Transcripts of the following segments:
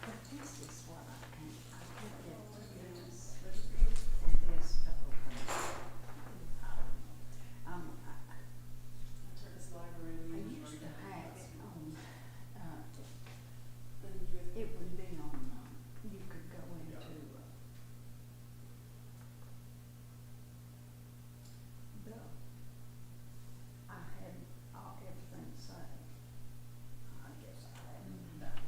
But this is what I can, I get this, and this to open. I took this library. I used to have it on, Then you would. it would be on, you could go into, the, I had everything saved. I guess I haven't done it.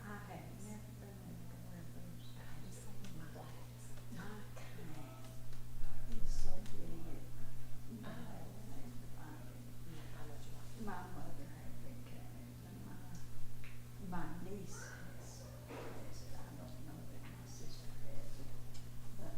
I had never been able to wear boots. I just my kind is so big. I haven't been able to find it. My mother had big calves and my niece has it. I don't know that my sister has it, but.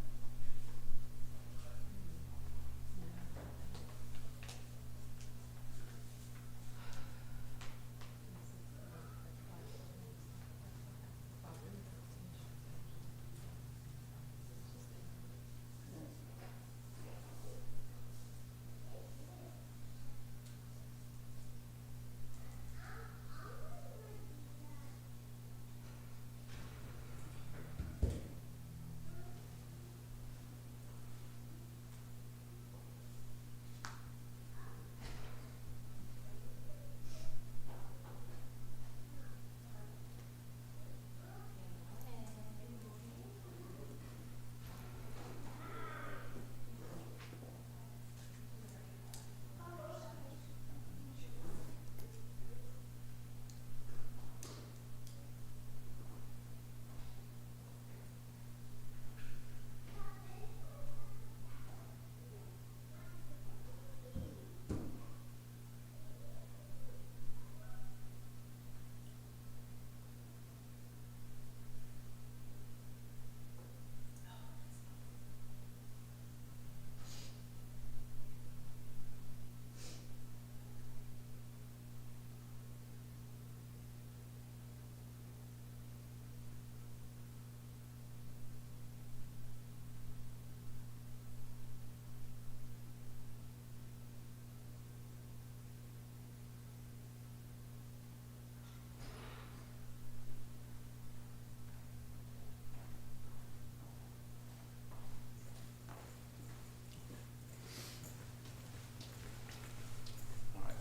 All right.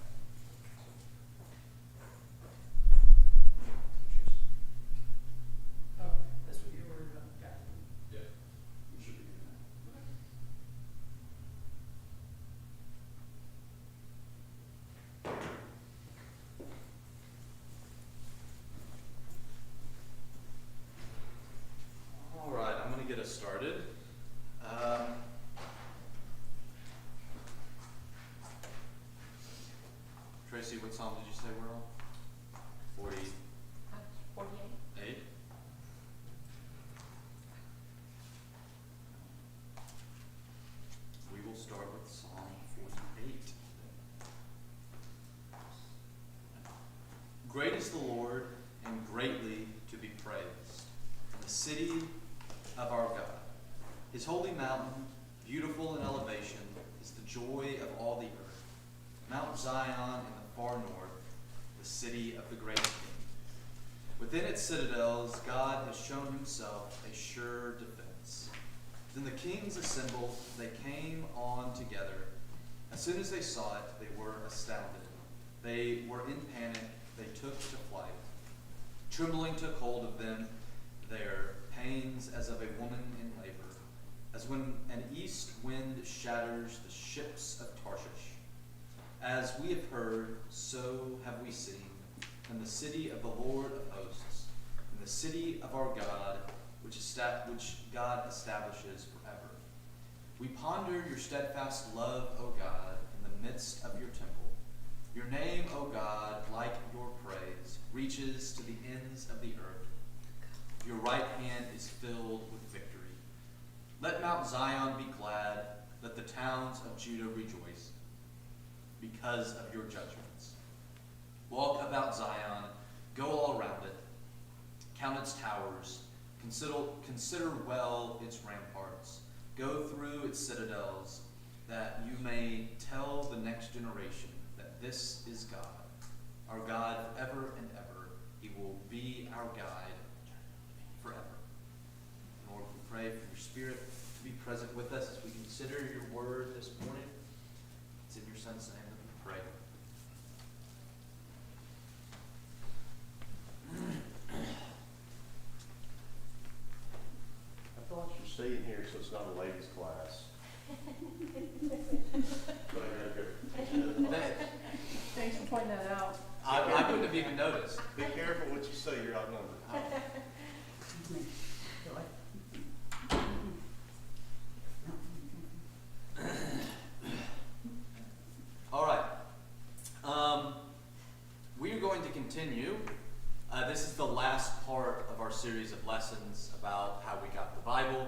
Oh, that's what you were worried about. Got it. Yeah, we should be doing that. All right, I'm going to get us started. Tracy, what psalm did you say we're on? 48. 48. We will start with Psalm 48. Great is the Lord, and greatly to be praised, in the city of our God. His holy mountain, beautiful in elevation, is the joy of all the earth. Mount Zion in the far north, the city of the great King. Within its citadels, God has shown himself a sure defense. Then the kings assembled, they came on together. As soon as they saw it, they were astounded. They were in panic, they took to flight. Trembling took hold of them, their pains as of a woman in labor, as when an east wind shatters the ships of Tarshish. As we have heard, so have we seen, in the city of the Lord of hosts, in in the city of our God, which God establishes forever. We ponder your steadfast love, O God, in the midst of your temple. Your name, O God, like your praise, reaches to the ends of the earth. Your right hand is filled with victory. Let Mount Zion be glad, let the towns of Judah rejoice, because of your judgments. Walk about Zion, go all around it, count its towers, consider well its ramparts, go through its citadels, that you may tell the next generation that this is God, our God forever and ever. He will be our guide forever. Lord, we pray for your Spirit to be present with us as we consider your word this morning. It's in your Son's name that we pray. I thought you're staying here so it's not a ladies' class. But I gotta go. Thanks for pointing that out. I wouldn't have even noticed. Be careful what you say, you're outnumbered. All right. We are going to continue. This is the last part of our series of lessons about how we got the Bible.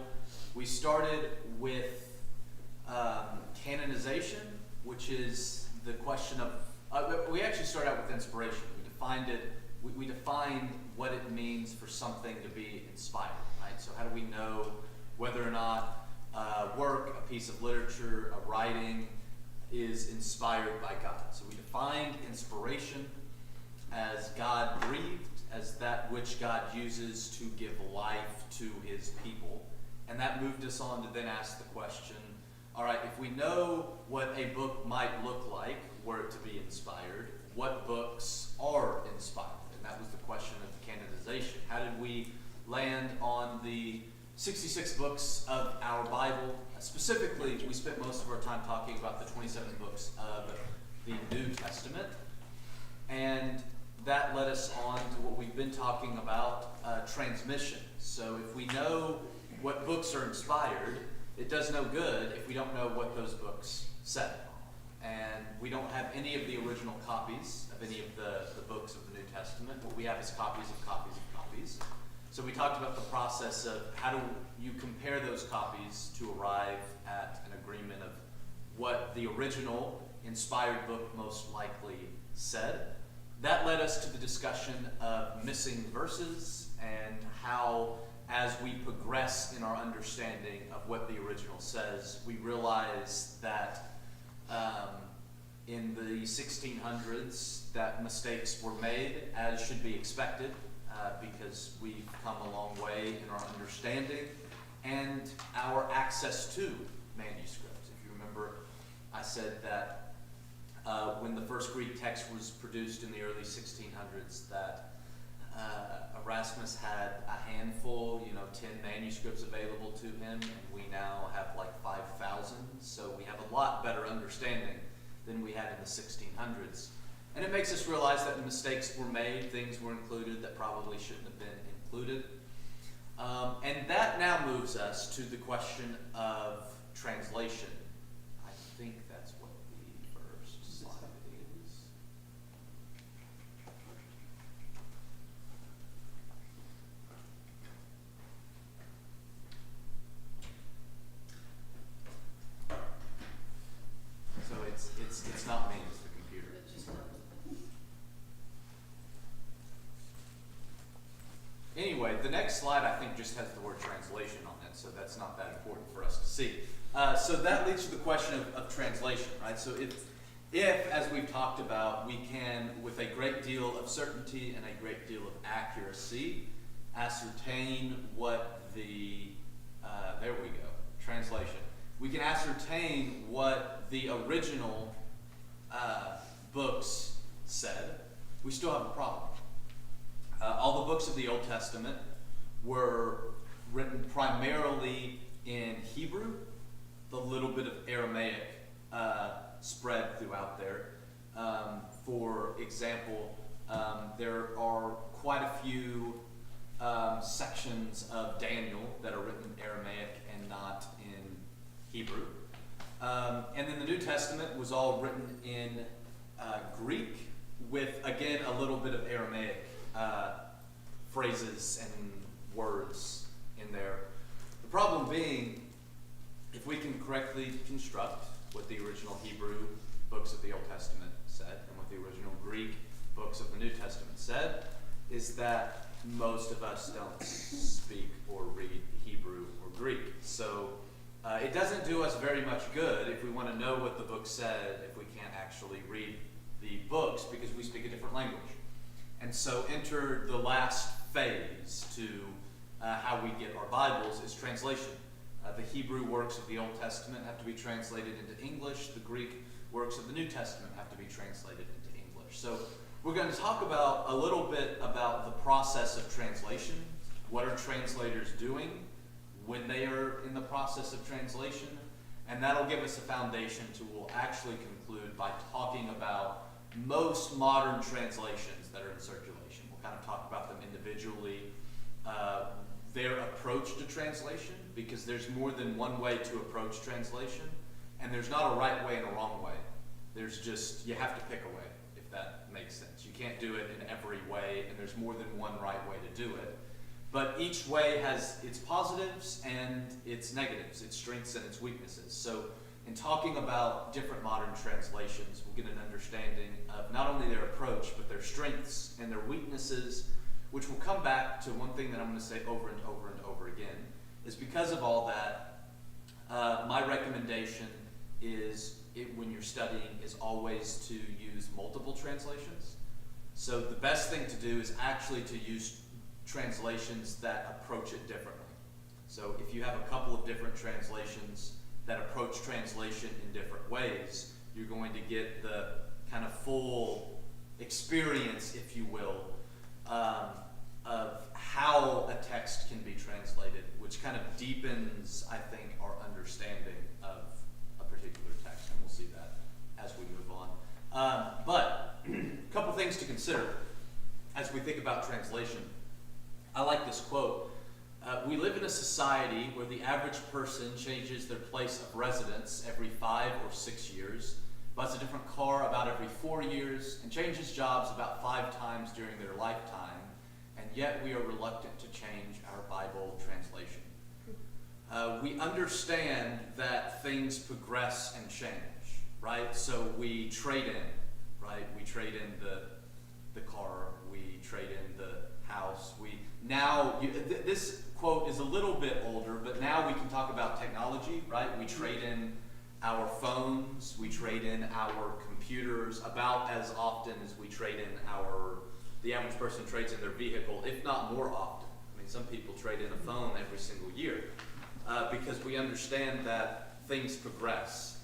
We started with canonization, which is the question of, we actually started out with inspiration. We defined it, we defined what it means for something to be inspired, right? So how do we know whether or not work, a piece of literature, a writing is inspired by God? So we defined inspiration as God breathed, as that which God uses to give life to his people. And that moved us on to then ask the question, all right, if we know what a book might look like were it to be inspired, what books are inspired? And that was the question of canonization. How did we land on the 66 books of our Bible? Specifically, we spent most of our time talking about the 27 books of the New Testament. And that led us on to what we've been talking about, transmission. So if we know what books are inspired, it does no good if we don't know what those books said. And we don't have any of the original copies of any of the books of the New Testament. What we have is copies of copies of copies. So we talked about the process of how do you compare those copies to arrive at an agreement of what the original inspired book most likely said. That led us to the discussion of missing verses and how, as we progress in our understanding of what the original says, we realize that in the 1600s that mistakes were made, as should be expected, because we've come a long way in our understanding and our access to manuscripts. If you remember, I said that when the first Greek text was produced in the early 1600s, that Erasmus had a handful, 10 manuscripts available to him, and we now have like 5,000. So we have a lot better understanding than we had in the 1600s. And it makes us realize that mistakes were made, things were included that probably shouldn't have been included. And that now moves us to the question of translation. I think that's what the first slide is. So it's not me, it's the computer. Anyway, the next slide I think just has the word translation on it, so that's not that important for us to see. So that leads to the question of translation, right? So if, as we've talked about, we can, with a great deal of certainty and a great deal of accuracy, ascertain what the, there we go, translation. We can ascertain what the original books said, we still have a problem. All the books of the Old Testament were written primarily in Hebrew. The little bit of Aramaic spread throughout there. For example, there are quite a few sections of Daniel that are written in Aramaic and not in Hebrew. And then the New Testament was all written in Greek with, again, a little bit of Aramaic phrases and words in there. The problem being, if we can correctly construct what the original Hebrew books of the Old Testament said and what the original Greek books of the New Testament said, is that most of us don't speak or read Hebrew or Greek. So it doesn't do us very much good if we want to know what the book said if we can't actually read the books because we speak a different language. And so enter the last phase to how we get our Bibles is translation. The Hebrew works of the Old Testament have to be translated into English. The Greek works of the New Testament have to be translated into English. So we're going to talk about a little bit about the process of translation. What are translators doing when they are in the process of translation? And that'll give us a foundation to we'll actually conclude by talking about most modern translations that are in circulation. We'll kind of talk about them individually, their approach to translation, because there's more than one way to approach translation, and there's not a right way and a wrong way. There's just, you have to pick a way, if that makes sense. You can't do it in every way, and there's more than one right way to do it. But each way has its positives and its negatives, its strengths and its weaknesses. So in talking about different modern translations, we'll get an understanding of not only their approach, but their strengths and their weaknesses, which will come back to one thing that I'm going to say over and over and over again, is because of all that, my recommendation is, when you're studying, is always to use multiple translations. So the best thing to do is actually to use translations that approach it differently. So if you have a couple of different translations that approach translation in different ways, you're going to get the kind of full experience, if you will, of how a text can be translated, which kind of deepens, I think, our understanding of a particular text, and we'll see that as we move on. But a couple things to consider as we think about translation. I like this quote. We live in a society where the average person changes their place of residence every 5 or 6 years, buys a different car about every 4 years, and changes jobs about 5 times during their lifetime, and yet we are reluctant to change our Bible translation. We understand that things progress and change, right? So we trade in, right? We trade in the car, we trade in the house. This quote is a little bit older, but now we can talk about technology, right? We trade in our phones, we trade in our computers about as often as we trade in the average person trades in their vehicle, if not more often. I mean, some people trade in a phone every single year because we understand that things progress.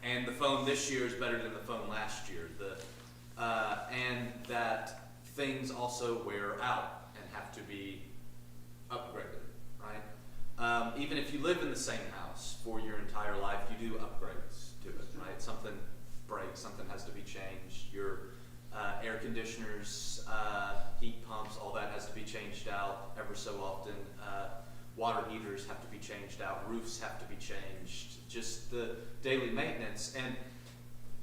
And the phone this year is better than the phone last year. And that things also wear out and have to be upgraded, right? Even if you live in the same house for your entire life, you do upgrades to it, right? Something breaks, something has to be changed. Your air conditioners, heat pumps, all that has to be changed out ever so often. Water heaters have to be changed out. Roofs have to be changed. Just the daily maintenance. And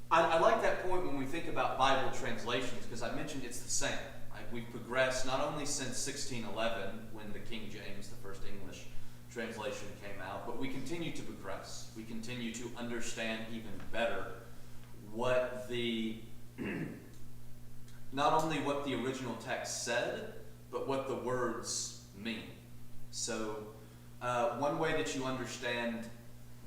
I like that point when we think about Bible translations, because I mentioned it's the same. Right? We've progressed not only since 1611, when the King James, the first English translation, came out, but we continue to progress. We continue to understand even better what not only what the original text said, but what the words mean. So one way that you understand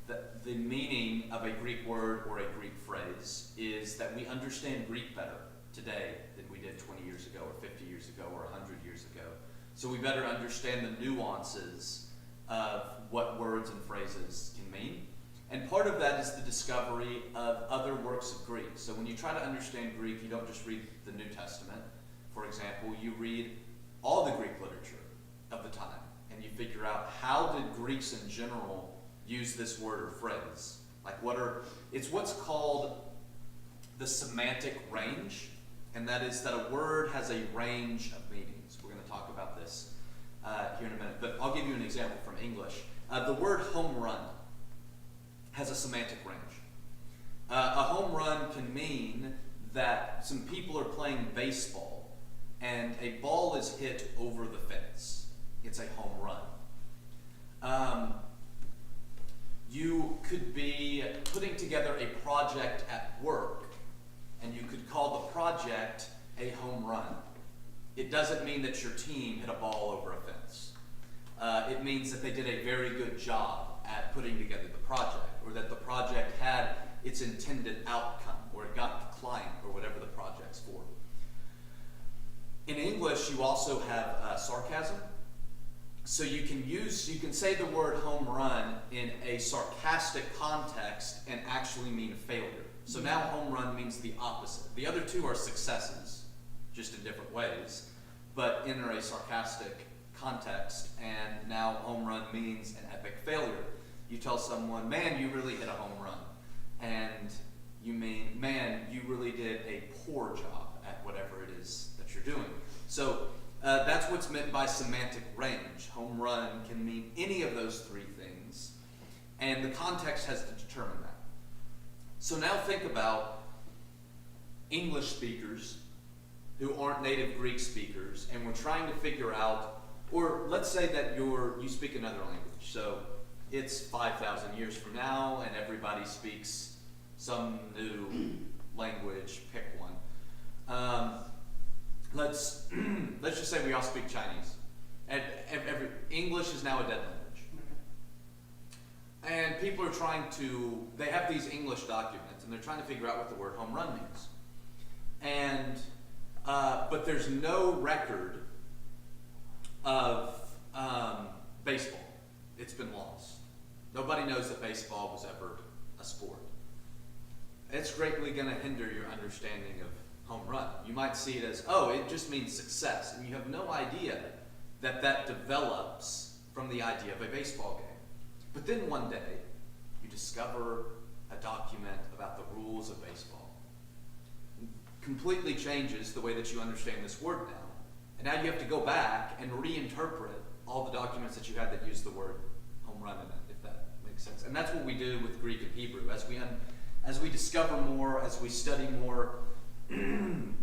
the meaning of a Greek word or a Greek phrase is that we understand Greek better today than we did 20 years ago or 50 years ago or 100 years ago. So we better understand the nuances of what words and phrases can mean. And part of that is the discovery of other works of Greek. So when you try to understand Greek, you don't just read the New Testament. For example, you read all the Greek literature of the time, and you figure out how did Greeks in general use this word or phrase. Like it's what's called the semantic range, and that is that a word has a range of meanings. We're going to talk about this here in a minute, but I'll give you an example from English. The word home run has a semantic range. A home run can mean that some people are playing baseball and a ball is hit over the fence. It's a home run. You could be putting together a project at work and you could call the project a home run. It doesn't mean that your team hit a ball over a fence. It means that they did a very good job at putting together the project, or that the project had its intended outcome, or it got the client, or whatever the project's for. In English, you also have sarcasm. So you can say the word home run in a sarcastic context and actually mean failure. So now home run means the opposite. The other two are successes, just in different ways, but in a sarcastic context, and now home run means an epic failure. You tell someone, man, you really hit a home run, and you mean, man, you really did a poor job at whatever it is that you're doing. So that's what's meant by semantic range. Home run can mean any of those three things, and the context has to determine that. So now think about English speakers who aren't native Greek speakers, and we're trying to figure out, or let's say that you speak another language. So it's 5,000 years from now, and everybody speaks some new language. Pick one. Let's just say we all speak Chinese. And English is now a dead language. And people are they have these English documents, and they're trying to figure out what the word home run means. And but there's no record of baseball. It's been lost. Nobody knows that baseball was ever a sport. It's greatly going to hinder your understanding of home run. You might see it as, oh, it just means success, and you have no idea that develops from the idea of a baseball game. But then one day, you discover a document about the rules of baseball. It completely changes the way that you understand this word now. And now you have to go back and reinterpret all the documents that you had that use the word home run in it, if that makes sense. And that's what we do with Greek and Hebrew. As we discover more, as we study more,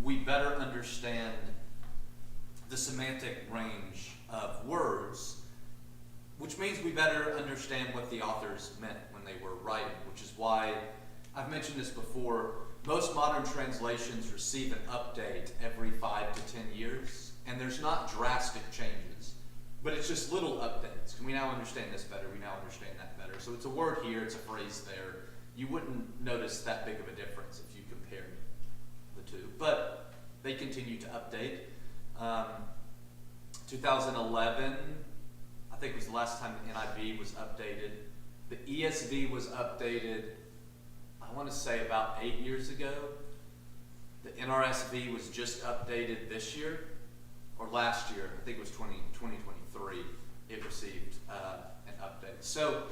we better understand the semantic range of words, which means we better understand what the authors meant when they were writing, which is why I've mentioned this before. Most modern translations receive an update every 5 to 10 years, and there's not drastic changes, but it's just little updates. We now understand this better, we now understand that better. So it's a word here, it's a phrase there. You wouldn't notice that big of a difference if you compared the two, but they continue to update. 2011, I think was the last time the NIV was updated. The ESV was updated, I want to say about 8 years ago. The NRSV was just updated this year, or last year, I think it was 2023, it received an update. So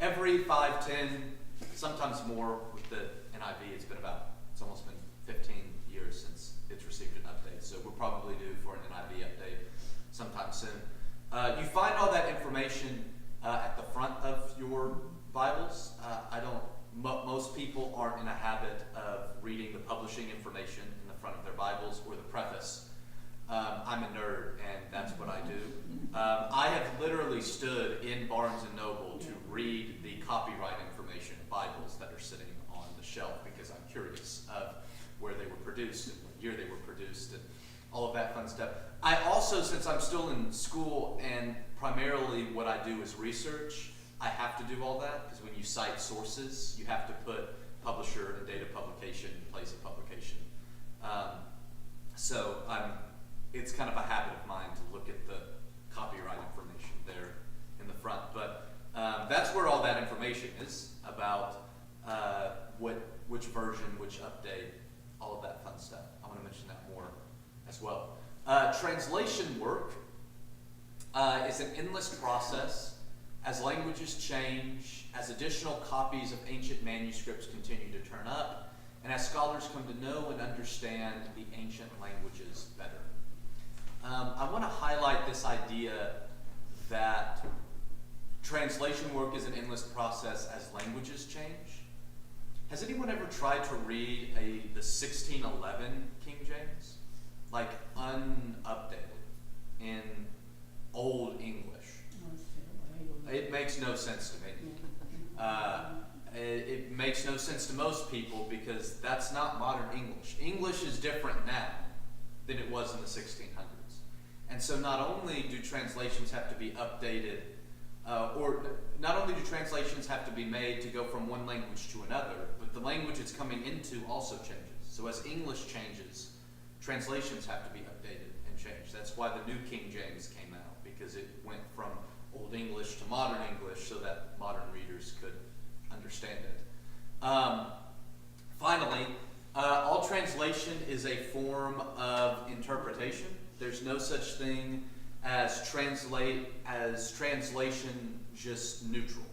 every 5, 10, sometimes more with the NIV, it's almost been 15 years since it's received an update. So we're probably due for an NIV update sometime soon. You find all that information at the front of your Bibles. Most people aren't in a habit of reading the publishing information in the front of their Bibles or the preface. I'm a nerd, and that's what I do. I have literally stood in Barnes & Noble to read the copyright information of Bibles that are sitting on the shelf because I'm curious of where they were produced and what year they were produced and all of that fun stuff. I also, since I'm still in school and primarily what I do is research, I have to do all that because when you cite sources, you have to put publisher and date of publication in place of publication. It's kind of a habit of mine to look at the copyright information there in the front. But that's where all that information is about which version, which update, all of that fun stuff. I want to mention that more as well. Translation work is an endless process. As languages change, as additional copies of ancient manuscripts continue to turn up, and as scholars come to know and understand the ancient languages better. I want to highlight this idea that translation work is an endless process as languages change. Has anyone ever tried to read the 1611 King James? Like unupdated in Old English? It makes no sense to me. It makes no sense to most people because that's not modern English. English is different now than it was in the 1600s. And so not only do translations have to be updated, or not only do translations have to be made to go from one language to another, but the language it's coming into also changes. So as English changes, translations have to be updated and changed. That's why the New King James came out, because it went from Old English to modern English so that modern readers could understand it. Finally, all translation is a form of interpretation. There's no such thing as translation just neutral.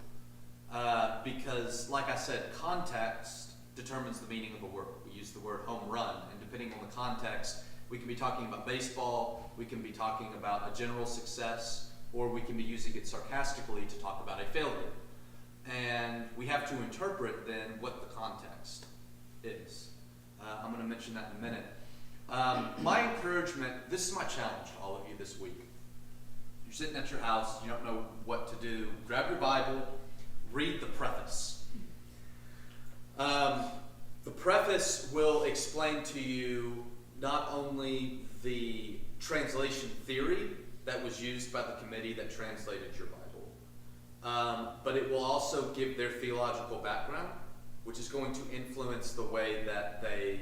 Because, like I said, context determines the meaning of a word. We use the word home run, and depending on the context, we can be talking about baseball, we can be talking about a general success, or we can be using it sarcastically to talk about a failure. And we have to interpret then what the context is. I'm going to mention that in a minute. My encouragement, this is my challenge to all of you this week. You're sitting at your house, you don't know what to do. Grab your Bible, read the preface. The preface will explain to you not only the translation theory that was used by the committee that translated your Bible, but it will also give their theological background, which is going to influence the way that they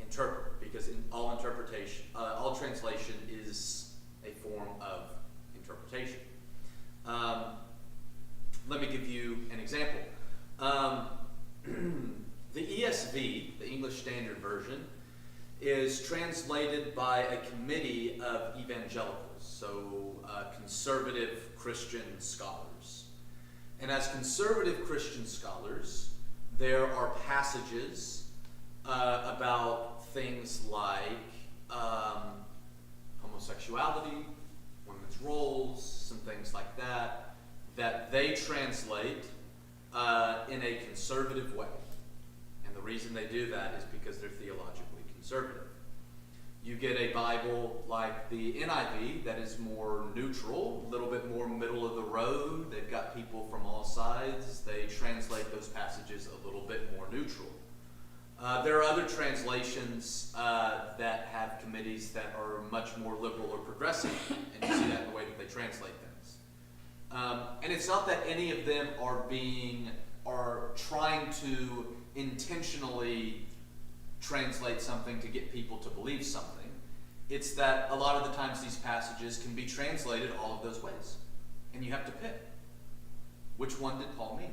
interpret, because in all translation is a form of interpretation. Let me give you an example. The ESV, the English Standard Version, is translated by a committee of evangelicals, so conservative Christian scholars. And as conservative Christian scholars, there are passages about things like homosexuality, women's roles, some things like that, that they translate in a conservative way. And the reason they do that is because they're theologically conservative. You get a Bible like the NIV that is more neutral, a little bit more middle of the road. They've got people from all sides. They translate those passages a little bit more neutral. There are other translations that have committees that are much more liberal or progressive, and you see that in the way that they translate things. And it's not that any of them are trying to intentionally translate something to get people to believe something. It's that a lot of the times these passages can be translated all of those ways. And you have to pick. Which one did Paul mean?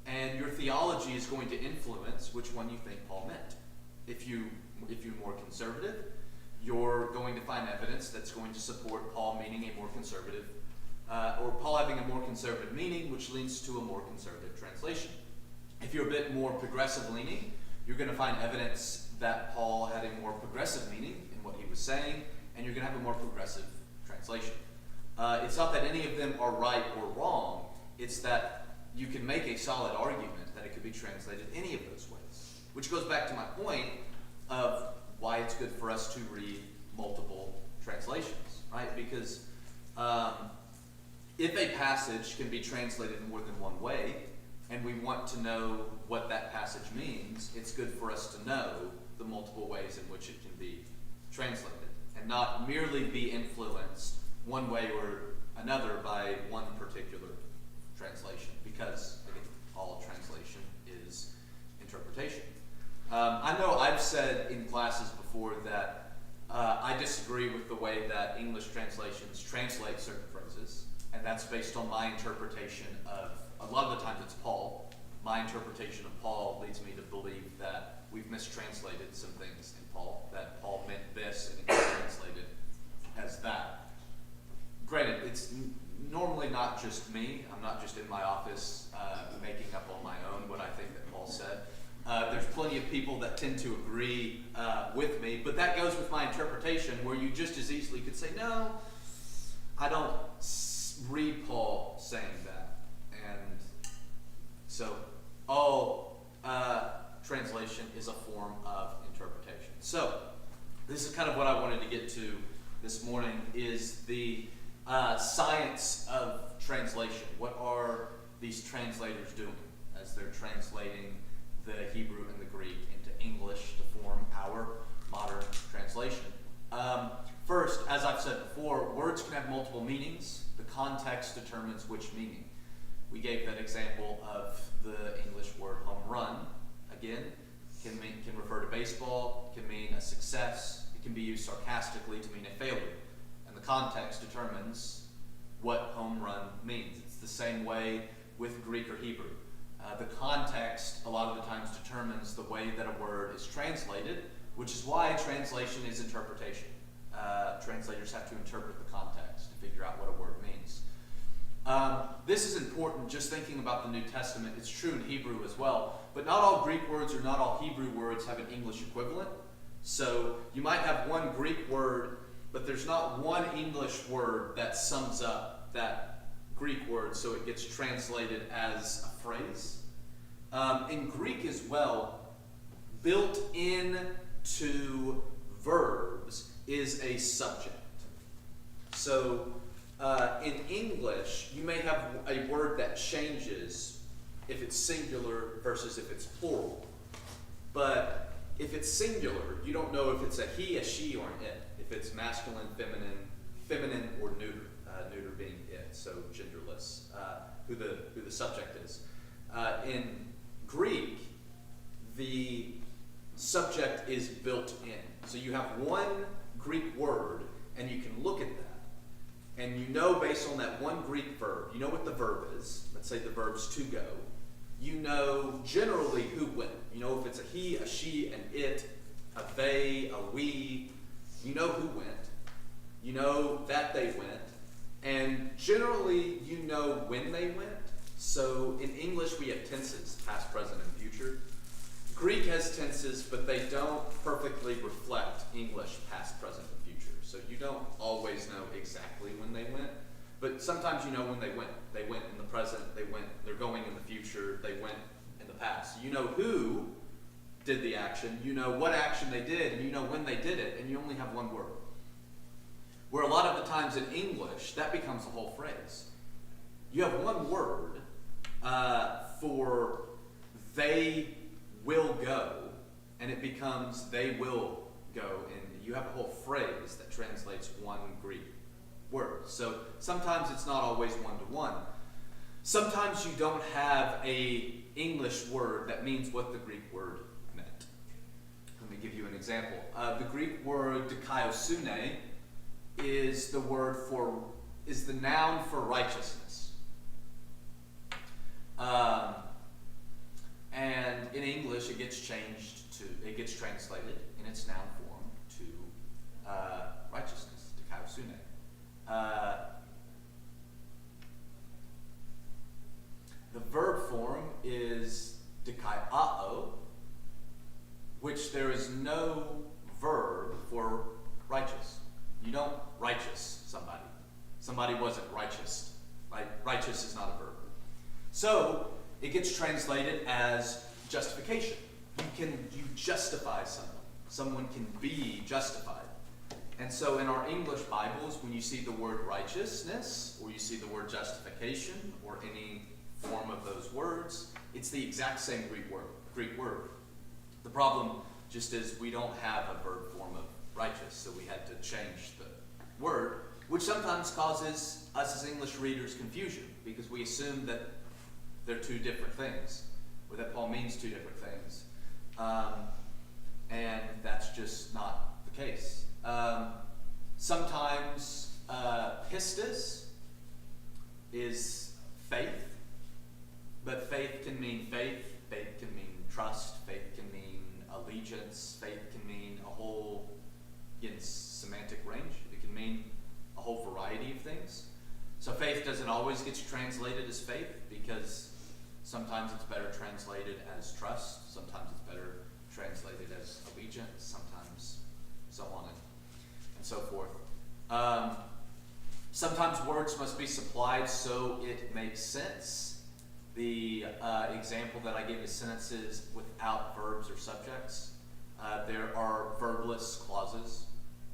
And your theology is going to influence which one you think Paul meant. If you're more conservative, you're going to find evidence that's going to support Paul meaning a more conservative, or Paul having a more conservative meaning, which leads to a more conservative translation. If you're a bit more progressive leaning, you're going to find evidence that Paul had a more progressive meaning in what he was saying, and you're going to have a more progressive translation. It's not that any of them are right or wrong, it's that you can make a solid argument that it could be translated any of those ways. Which goes back to my point of why it's good for us to read multiple translations, right? Because if a passage can be translated more than one way, and we want to know what that passage means, it's good for us to know the multiple ways in which it can be translated, and not merely be influenced one way or another by one particular translation, because, again, all translation is interpretation. I know I've said in classes before that I disagree with the way that English translations translate certain phrases, and that's based on my interpretation of, a lot of the times it's Paul. My interpretation of Paul leads me to believe that we've mistranslated some things in Paul, that Paul meant this and it's translated as that. Granted, it's normally not just me. I'm not just in my office making up on my own what I think that Paul said. There's plenty of people that tend to agree with me, but that goes with my interpretation, where you just as easily could say, no, I don't read Paul saying that. And so all translation is a form of interpretation. So this is kind of what I wanted to get to this morning, is the science of translation. What are these translators doing as they're translating the Hebrew and the Greek into English to form our modern translation? First, as I've said before, words can have multiple meanings. The context determines which meaning. We gave that example of the English word home run. Again, can refer to baseball, can mean a success. It can be used sarcastically to mean a failure. And the context determines what home run means. It's the same way with Greek or Hebrew. The context a lot of the times determines the way that a word is translated, which is why translation is interpretation. Translators have to interpret the context to figure out what a word means. This is important, just thinking about the New Testament. It's true in Hebrew as well, but not all Greek words or not all Hebrew words have an English equivalent. So you might have one Greek word, but there's not one English word that sums up that Greek word, so it gets translated as a phrase. In Greek as well, built into verbs is a subject. So in English, you may have a word that changes if it's singular versus if it's plural. But if it's singular, you don't know if it's a he, a she, or an it. If it's masculine, feminine, or neuter. Neuter being it, so genderless. Who the subject is. In Greek, the subject is built in. So you have one Greek word, and you can look at that, and you know based on that one Greek verb, you know what the verb is. Let's say the verb's to go. You know generally who went. You know if it's a he, a she, an it, a they, a we. You know who went. You know that they went. And generally you know when they went. So in English we have tenses, past, present, and future. Greek has tenses, but they don't perfectly reflect English past, present, and future. So you don't always know exactly when they went, but sometimes you know when they went. They went in the present, they're going in the future, they went in the past. You know who did the action, you know what action they did, and you know when they did it, and you only have one word. Where a lot of the times in English, that becomes a whole phrase. You have one word for they will go, and it becomes they will go, and you have a whole phrase that translates one Greek word. So sometimes it's not always one-to-one. Sometimes you don't have a English word that means what the Greek word meant. Let me give you an example. The Greek word dikaiosune is the noun for righteousness. And in English, it gets translated in its noun form to righteousness, dikaiosune. The verb form is dikaiao, which there is no verb for righteous. You don't righteous somebody. Somebody wasn't righteous. Right? Righteous is not a verb. So it gets translated as justification. You justify someone. Someone can be justified. And so in our English Bibles, when you see the word righteousness, or you see the word justification, or any form of those words, it's the exact same Greek word. The problem just is we don't have a verb form of righteous, so we had to change the word, which sometimes causes us as English readers confusion, because we assume that they're two different things, or that Paul means two different things. And that's just not the case. Sometimes pistis is faith, but faith can mean faith can mean trust, faith can mean allegiance, faith can mean a whole, semantic range. It can mean a whole variety of things. So faith doesn't always get translated as faith, because sometimes it's better translated as trust, sometimes it's better translated as allegiance, sometimes so on and so forth. Sometimes words must be supplied so it makes sense. The example that I gave is sentences without verbs or subjects. There are verbless clauses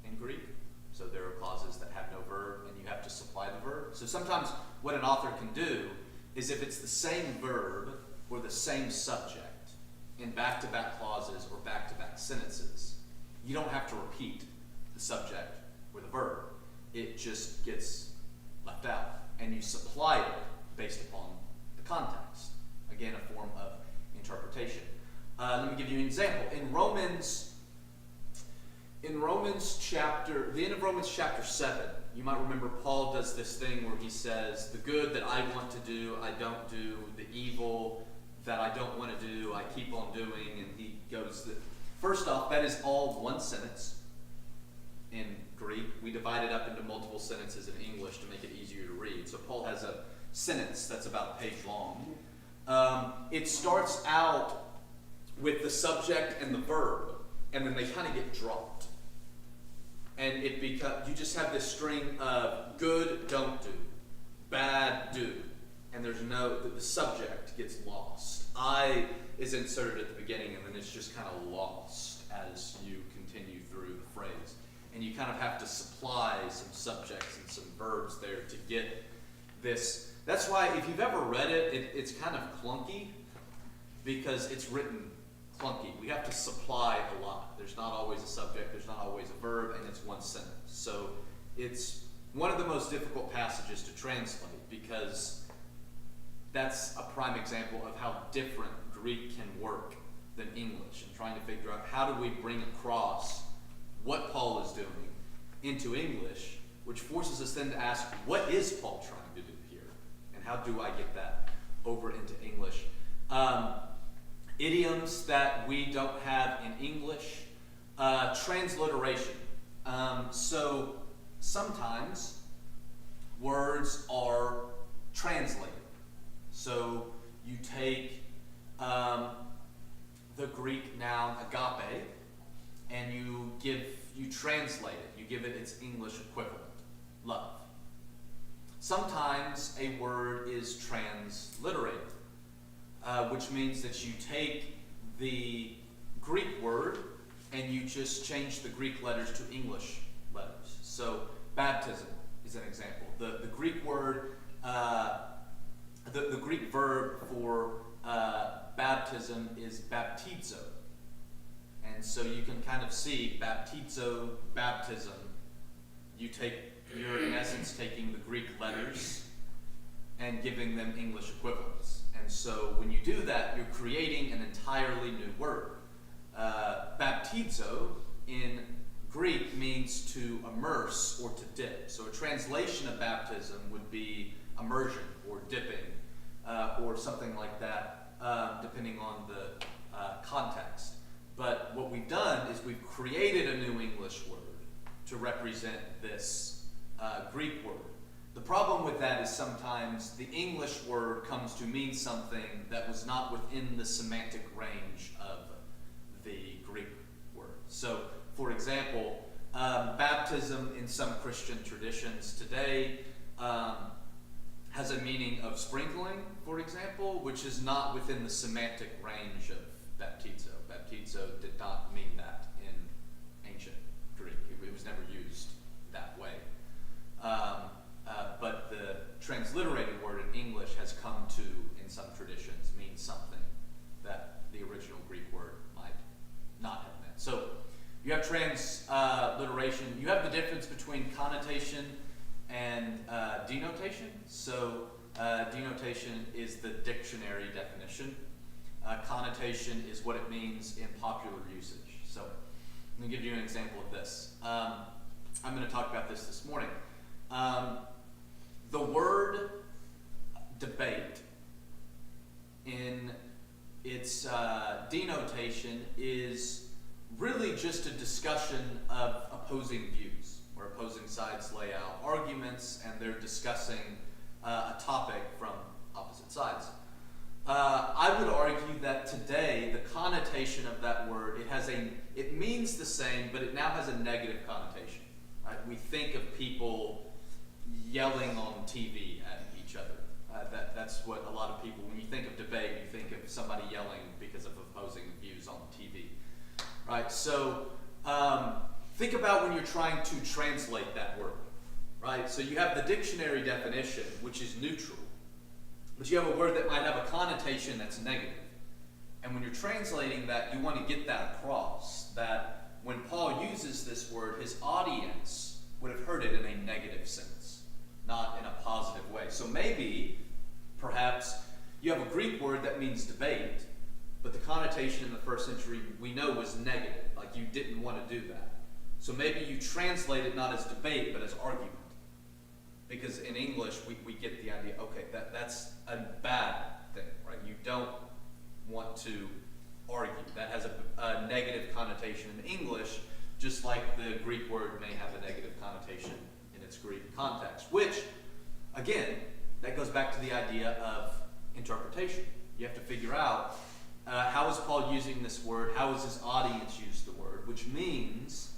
in Greek. So there are clauses that have no verb and you have to supply the verb. So sometimes what an author can do is if it's the same verb or the same subject in back-to-back clauses or back-to-back sentences, you don't have to repeat the subject or the verb. It just gets left out and you supply it based upon the context. Again, a form of interpretation. Let me give you an example. In the end of Romans chapter 7, you might remember Paul does this thing where he says, the good that I want to do, I don't do. The evil that I don't want to do, I keep on doing. And he goes, first off, that is all one sentence in Greek. We divide it up into multiple sentences in English to make it easier to read. So Paul has a sentence that's about a page long. It starts out with the subject and the verb, and then they kind of get dropped. And you just have this string of good, don't do, bad, do. And the subject gets lost. I is inserted at the beginning, and then it's just kind of lost as you continue through the phrase. And you kind of have to supply some subjects and some verbs there to get this. That's why if you've ever read it, it's kind of clunky because it's written clunky. We have to supply a lot. There's not always a subject, there's not always a verb, and it's one sentence. So it's one of the most difficult passages to translate because that's a prime example of how different Greek can work than English, and trying to figure out how do we bring across what Paul is doing into English, which forces us then to ask, what is Paul trying to do here? And how do I get that over into English? Idioms that we don't have in English. Transliteration. So sometimes words are translated. So you take the Greek noun agape and you translate it. You give it its English equivalent, love. Sometimes a word is transliterated, which means that you take the Greek word and you just change the Greek letters to English letters. So baptism is an example. The Greek word, the Greek verb for baptism is baptizo. And so you can kind of see baptizo, baptism. You're in essence taking the Greek letters and giving them English equivalents. And so when you do that, you're creating an entirely new word. Baptizo in Greek means to immerse or to dip. So a translation of baptism would be immersion or dipping or something like that, depending on the context. But what we've done is we've created a new English word to represent this Greek word. The problem with that is sometimes the English word comes to mean something that was not within the semantic range of the Greek word. So, for example, baptism in some Christian traditions today has a meaning of sprinkling, for example, which is not within the semantic range of baptizo. Baptizo did not mean that in ancient Greek. It was never used that way. But the transliterated word in English has come to, in some traditions, mean something that the original Greek word might not have meant. So you have transliteration. You have the difference between connotation and denotation. So denotation is the dictionary definition. Connotation is what it means in popular usage. So let me give you an example of this. I'm going to talk about this morning. The word debate in its denotation is really just a discussion of opposing views, where opposing sides lay out arguments and they're discussing a topic from opposite sides. I would argue that today the connotation of that word, it means the same, but it now has a negative connotation. Right? We think of people yelling on TV at each other. That's what a lot of people, when you think of debate, you think of somebody yelling because of opposing views on TV. Right? So think about when you're trying to translate that word. Right? So you have the dictionary definition, which is neutral. But you have a word that might have a connotation that's negative. And when you're translating that, you want to get that across, that when Paul uses this word, his audience would have heard it in a negative sense, not in a positive way. So maybe, perhaps, you have a Greek word that means debate, but the connotation in the first century we know was negative, like you didn't want to do that. So maybe you translate it not as debate, but as argument. Because in English, we get the idea, okay, that's a bad thing, right? You don't want to argue. That has a negative connotation in English, just like the Greek word may have a negative connotation in its Greek context, which, again, that goes back to the idea of interpretation. You have to figure out how is Paul using this word, how is his audience use the word, which means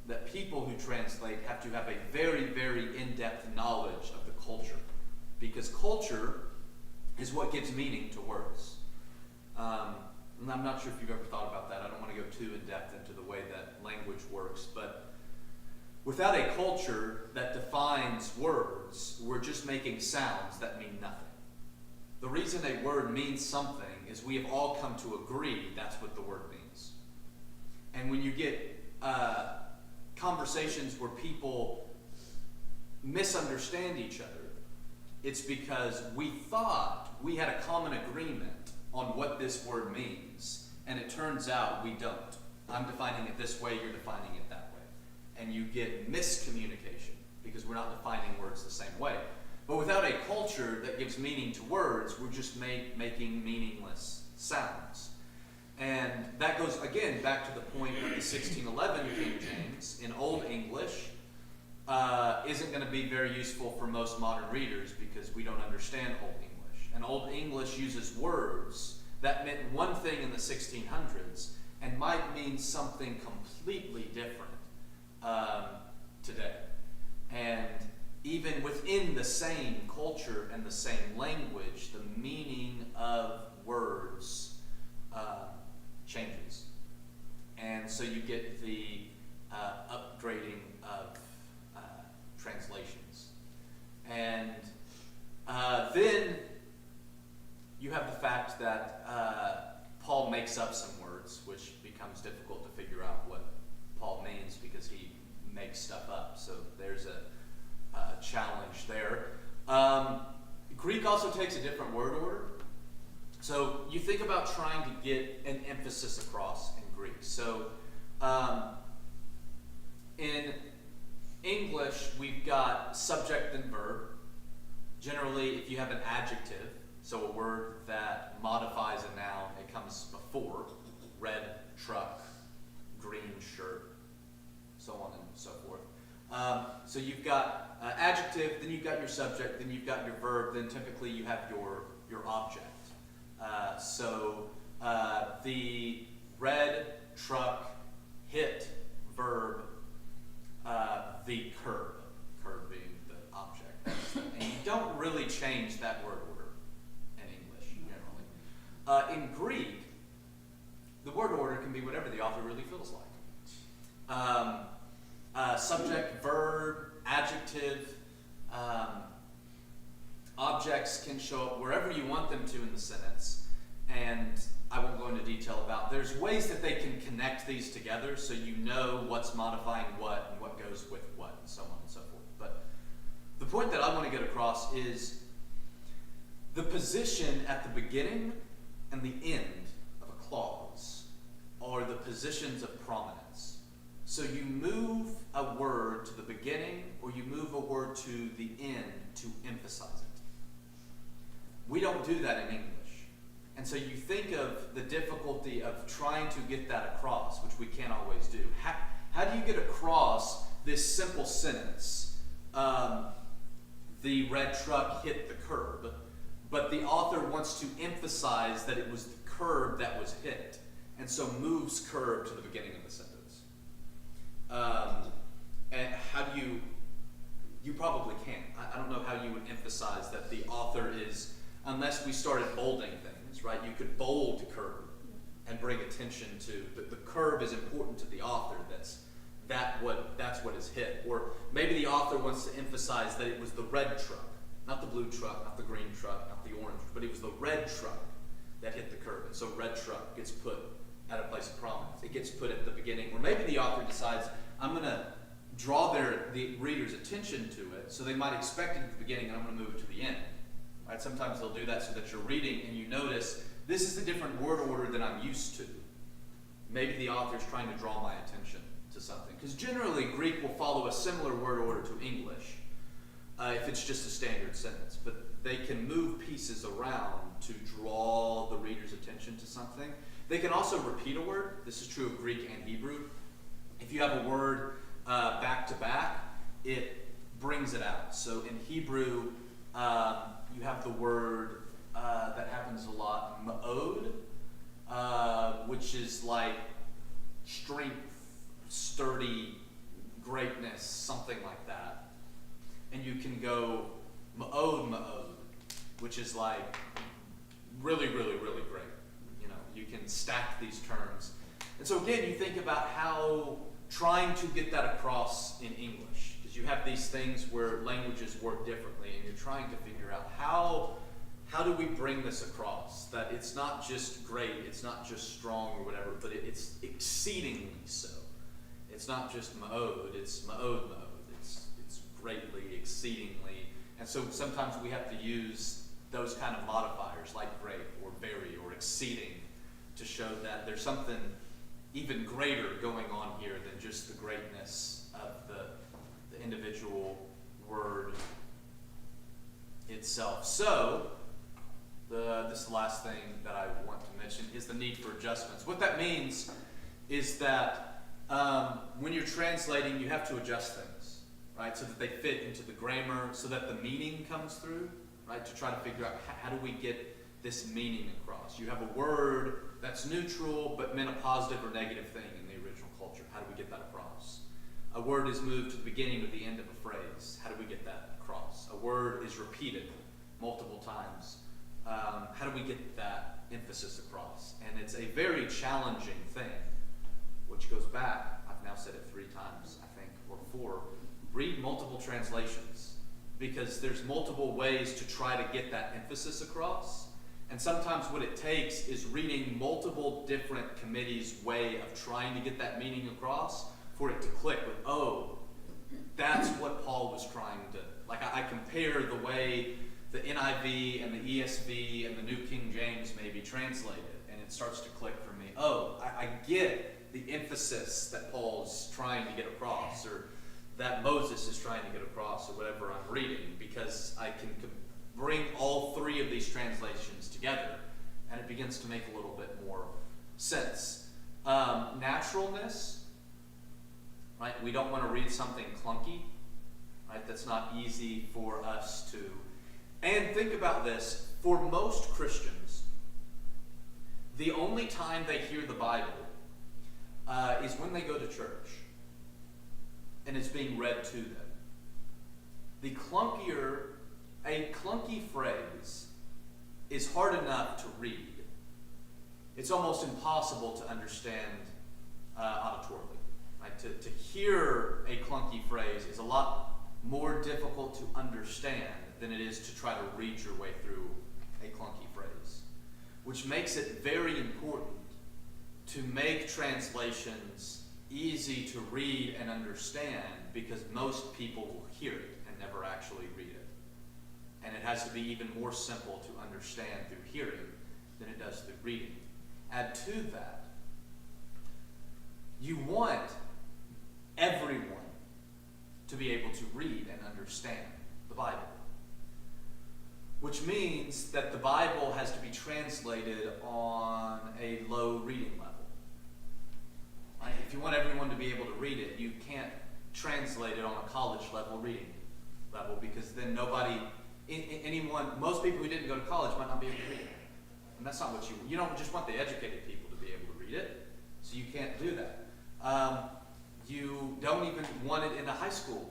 that people who translate have to have a very, very in-depth knowledge of the culture, because culture is what gives meaning to words. And I'm not sure if you've ever thought about that. I don't want to go too in-depth into the way that language works, but without a culture that defines words, we're just making sounds that mean nothing. The reason a word means something is we have all come to agree that's what the word means. And when you get conversations where people misunderstand each other, it's because we thought we had a common agreement on what this word means, and it turns out we don't. I'm defining it this way, you're defining it that way. And you get miscommunication because we're not defining words the same way. But without a culture that gives meaning to words, we're just making meaningless sounds. And that goes, again, back to the point with the 1611 King James in Old English isn't going to be very useful for most modern readers because we don't understand Old English. And Old English uses words that meant one thing in the 1600s and might mean something completely different today. And even within the same culture and the same language, the meaning of words changes. And so you get the upgrading of translations. And then you have the fact that Paul makes up some words, which becomes difficult to figure out what Paul means because he makes stuff up. So there's a challenge there. Greek also takes a different word order. So you think about trying to get an emphasis across in Greek. So in English, we've got subject and verb. Generally, if you have an adjective, so a word that modifies a noun, it comes before. Red truck, green shirt, so on and so forth. So you've got adjective, then you've got your subject, then you've got your verb, then typically you have your object. So the red truck hit verb the curb being the object. And you don't really change that word order in English, generally. In Greek, the word order can be whatever the author really feels like. Subject, verb, adjective, objects can show up wherever you want them to in the sentence, and I won't go into detail about. There's ways that they can connect these together so you know what's modifying what and what goes with what and so on and so forth. But the point that I want to get across is the position at the beginning and the end of a clause are the positions of prominence. So you move a word to the beginning or you move a word to the end to emphasize it. We don't do that in English. And so you think of the difficulty of trying to get that across, which we can't always do. How do you get across this simple sentence, the red truck hit the curb, but the author wants to emphasize that it was the curb that was hit, and so moves curb to the beginning of the sentence. And how do you you probably can't. I don't know how you would emphasize that the author is, unless we started bolding things, right? You could bold curb and bring attention to, but the curb is important to the author. That's what is hit. Or maybe the author wants to emphasize that it was the red truck, not the blue truck, not the green truck, not the orange, but it was the red truck that hit the curb. And so red truck gets put at a place of prominence. It gets put at the beginning. Or maybe the author decides, I'm going to draw the reader's attention to it, so they might expect it at the beginning, and I'm going to move it to the end. Right? Sometimes they'll do that so that you're reading and you notice, this is a different word order than I'm used to. Maybe the author's trying to draw my attention to something. Because generally, Greek will follow a similar word order to English if it's just a standard sentence. But they can move pieces around to draw the reader's attention to something. They can also repeat a word. This is true of Greek and Hebrew. If you have a word back to back, it brings it out. So in Hebrew, you have the word that happens a lot, ma'od, which is like strength, sturdy, greatness, something like that. And you can go ma'od, which is like really, really, really great. You know, you can stack these terms. And so again, you think about how trying to get that across in English, because you have these things where languages work differently, and you're trying to figure out how do we bring this across, that it's not just great, it's not just strong or whatever, but it's exceedingly so. It's not just ma'od, it's ma'od. It's greatly, exceedingly. And so sometimes we have to use those kind of modifiers like great or very or exceeding to show that there's something even greater going on here than just the greatness of the individual word itself. So, this is the last thing that I want to mention is the need for adjustments. What that means is that when you're translating, you have to adjust things, right, so that they fit into the grammar, so that the meaning comes through, right, to try to figure out how do we get this meaning across. You have a word that's neutral but meant a positive or negative thing in the original culture. How do we get that across? A word is moved to the beginning or the end of a phrase. How do we get that across? A word is repeated multiple times. How do we get that emphasis across? And it's a very challenging thing, which goes back, I've now said it 3 times, I think, or 4. Read multiple translations, because there's multiple ways to try to get that emphasis across. And sometimes what it takes is reading multiple different committees' way of trying to get that meaning across for it to click with, oh, that's what Paul was trying to, like I compare the way the NIV and the ESV and the New King James may be translated, and it starts to click for me. Oh, I get the emphasis that Paul's trying to get across, or that Moses is trying to get across, or whatever I'm reading, because I can bring all 3 of these translations together, and it begins to make a little bit more sense. Naturalness, right? We don't want to read something clunky, right? That's not easy for us to. And think about this, for most Christians, the only time they hear the Bible is when they go to church, and it's being read to them. A clunky phrase is hard enough to read. It's almost impossible to understand auditorily. Right? To hear a clunky phrase is a lot more difficult to understand than it is to try to read your way through a clunky phrase, which makes it very important to make translations easy to read and understand, because most people will hear it and never actually read it. And it has to be even more simple to understand through hearing than it does through reading. Add to that, you want everyone to be able to read and understand the Bible, which means that the Bible has to be translated on a low reading level. Right? If you want everyone to be able to read it, you can't translate it on a college level reading level, because then most people who didn't go to college might not be able to read it. And that's not what you don't just want the educated people to be able to read it, so you can't do that. You don't even want it in the high school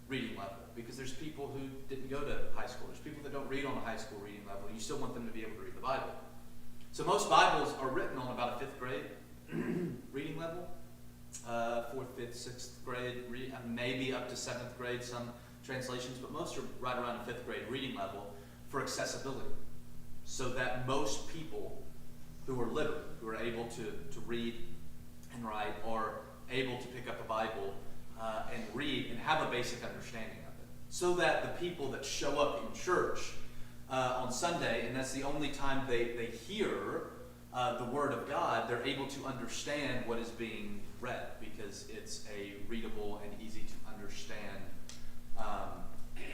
reading level, because there's people who didn't go to high school. There's people that don't read on a high school reading level. You still want them to be able to read the Bible. So most Bibles are written on about a 5th grade reading level. 4th, 5th, 6th grade, maybe up to 7th grade, some translations, but most are right around a 5th grade reading level for accessibility. So that most people who are literate, who are able to read and write, are able to pick up a Bible and read and have a basic understanding of it. So that the people that show up in church on Sunday, and that's the only time they hear the Word of God, they're able to understand what is being read, because it's a readable and easy to understand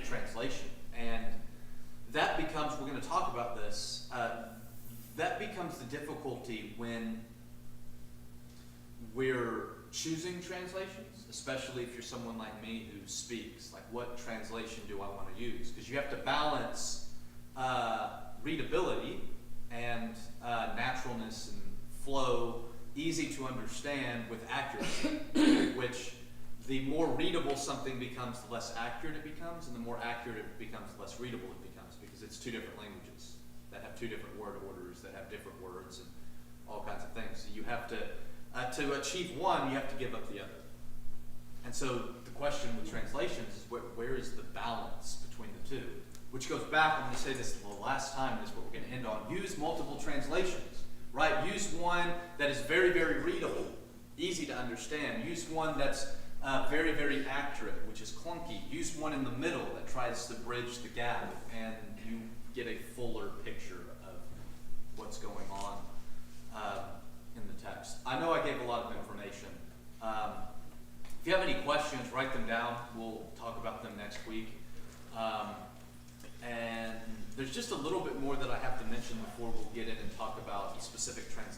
translation. And that becomes, we're going to talk about this, that becomes the difficulty when we're choosing translations, especially if you're someone like me who speaks. Like, what translation do I want to use? Because you have to balance readability and naturalness and flow, easy to understand, with accuracy, which the more readable something becomes, the less accurate it becomes, and the more accurate it becomes, the less readable it becomes, because it's 2 different languages that have 2 different word orders, that have different words and all kinds of things. So you have to achieve one, you have to give up the other. And so the question with translations is where is the balance between the 2? Which goes back, I'm going to say this the last time, this is what we're going to end on. Use multiple translations, right? Use one that is very, very readable, easy to understand. Use one that's very, very accurate, which is clunky. Use one in the middle that tries to bridge the gap, and you get a fuller picture of what's going on in the text. I know I gave a lot of information. If you have any questions, write them down. We'll talk about them next week. And there's just a little bit more that I have to mention before we'll get in and talk about specific translations.